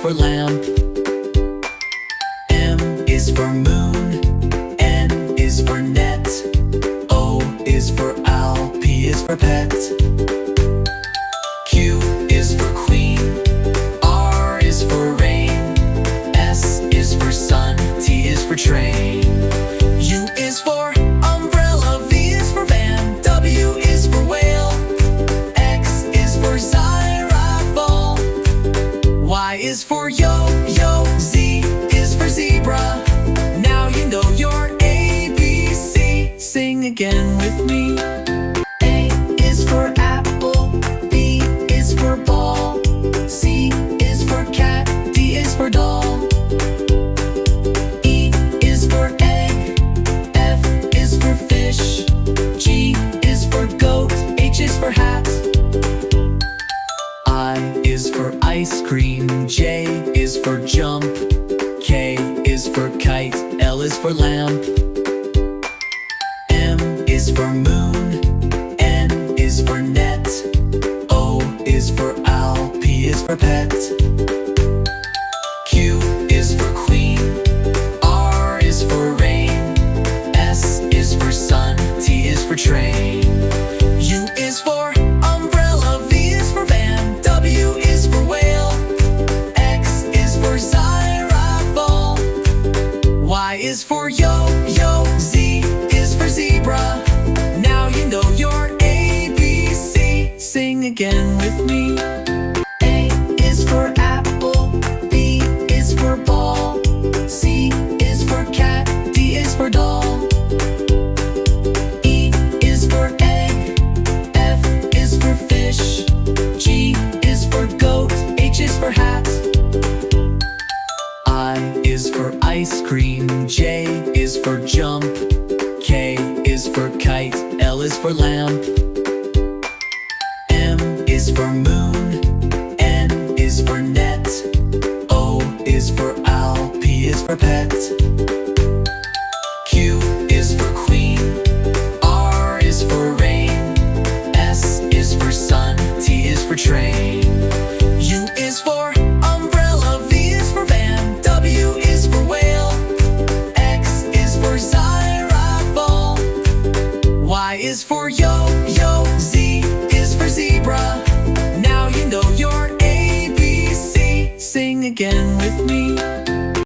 for lamp. M is for moon. N is for net. O is for owl. P is for pet. Q is for queen. R is for rain. S is for sun. T is for train. U is for umbrella. V is for van. W is for whale. X is for xylophone. Y is for yo-yo. Z is for zebra. Now you know your ABC. Sing again with me. A is for apple. B is for ball. C is for cat. D is for doll. E is for egg. F is for fish. G is for goat. H is for hat. I is for ice cream. J is for jump. K is for kite. L is for lamp. M is for moon. N is for net. O is for owl. P is for pet. Q is for queen. R is for rain. S is for sun. T is for train. U is for umbrella. V is for van. W is for whale. X is for xylophone. Y is for yo-yo. Z is for zebra. Now you know your ABC. Sing again with me. A is for apple. B is for ball. C is for cat. D is for doll. E is for egg. F is for fish. G is for goat. H is for hat. I is for ice cream. J is for jump. K is for kite. L is for lamp. M is for moon. N is for net. O is for owl. P is for pet. Q is for queen. R is for rain. S is for sun. T is for train. U is for umbrella. V is for van. W is for whale. X is for xylophone. Y is for yo-yo. Z is for zebra. Now you know your ABC. Sing again with me.